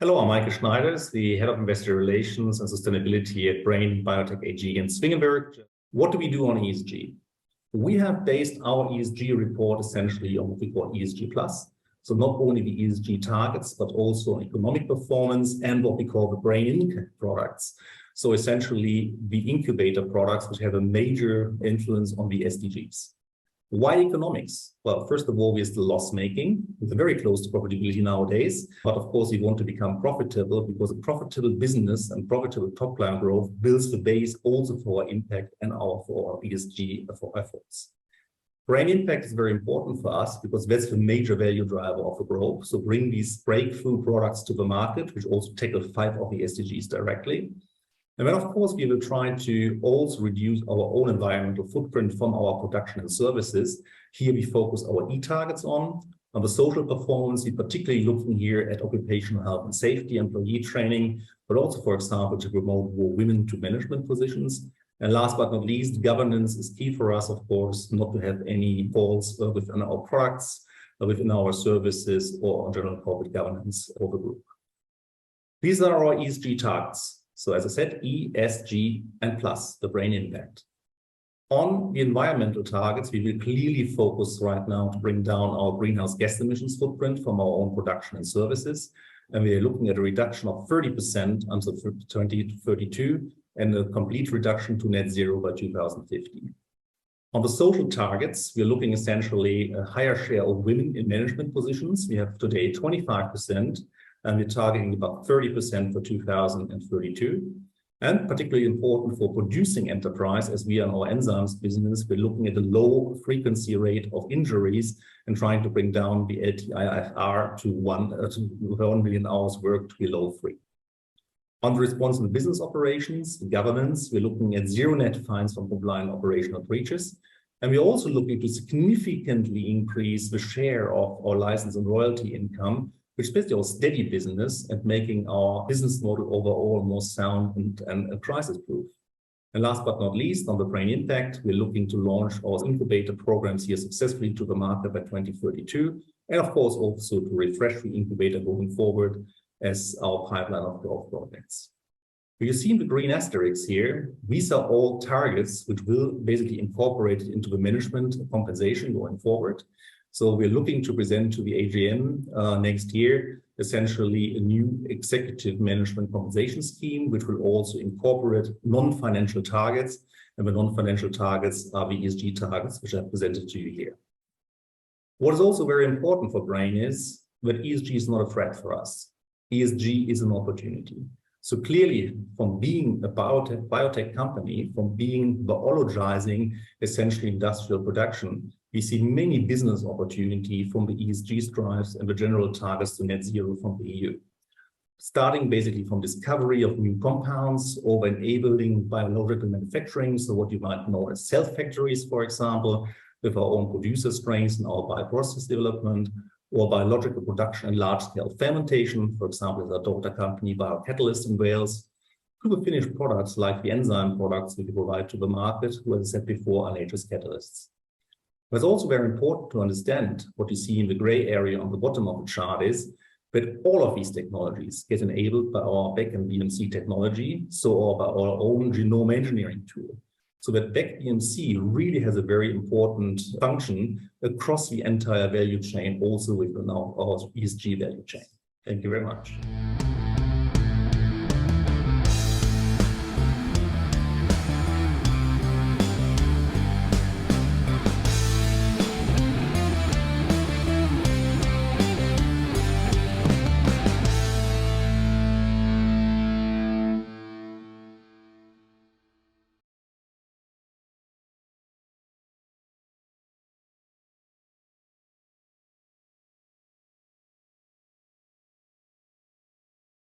Hello, I'm Michael Schneiders, the Head of Investor Relations and Sustainability at Brain Biotech AG in Swingenberg. What do we do on ESG? We have based our ESG report essentially on what we call ESG+. So not only the ESG targets, but also on economic performance and what we call the Brain Impact products. So essentially the incubator products which have a major influence on the SDGs. Why economics? Well, first of all, we're still loss-making. We're very close to profitability nowadays. But of course, we want to become profitable because a profitable business and profitable top-line growth builds the base also for our impact and for our ESG efforts. Brain impact is very important for us because that's the major value driver of the growth. So bring these breakthrough products to the market, which also tackle 5 of the SDGs directly. And then, of course, we will try to also reduce our own environmental footprint from our production and services. Here we focus our E-targets on the social performance. We're particularly looking here at occupational health and safety, employee training, but also, for example, to promote more women to management positions. And last but not least, governance is key for us, of course, not to have any faults within our products, within our services, or general corporate governance of the group. These are our ESG targets. So as I said, E, S, G, and plus, the brain impact. On the environmental targets, we will clearly focus right now to bring down our greenhouse gas emissions footprint from our own production and services. And we are looking at a reduction of 30% until 2032 and a complete reduction to net zero by 2050. On the social targets, we're looking essentially a higher share of women in management positions. We have today 25%. And we're targeting about 30% for 2032. And particularly important for producing enterprise, as we are in our enzymes business, we're looking at a low frequency rate of injuries and trying to bring down the LTIFR to 1 million hours worked to below 3. On the responsible business operations, governance, we're looking at 0 net fines from compliant operational breaches. And we're also looking to significantly increase the share of our license and royalty income, which is basically our steady business and making our business model overall more sound and crisis-proof. And last but not least, on the brain impact, we're looking to launch our incubator programs here successfully to the market by 2032. And of course, also to refresh the incubator going forward as our pipeline of growth projects. You see in the green asterisks here, these are all targets which will basically incorporate into the management compensation going forward. So we're looking to present to the AGM next year, essentially a new executive management compensation scheme, which will also incorporate non-financial targets. And the non-financial targets are the ESG targets, which I've presented to you here. What is also very important for Brain is that ESG is not a threat for us. ESG is an opportunity. So clearly, from being a biotech company, from being biologizing essentially industrial production, we see many business opportunity from the ESG strives and the general targets to net zero from the EU. Starting basically from discovery of new compounds or enabling biological manufacturing, so what you might know as cell factories, for example, with our own producer strains and our bioprocess development, or biological production and large-scale fermentation, for example, as our daughter company BioCatalyst in Wales, to the finished products like the enzyme products we provide to the market, who, as I said before, are nature's catalysts. But it's also very important to understand what you see in the gray area on the bottom of the chart is that all of these technologies get enabled by our back-end BMC technology, or by our own genome engineering tool. So that back BMC really has a very important function across the entire value chain, also within our ESG value chain. Thank you very much.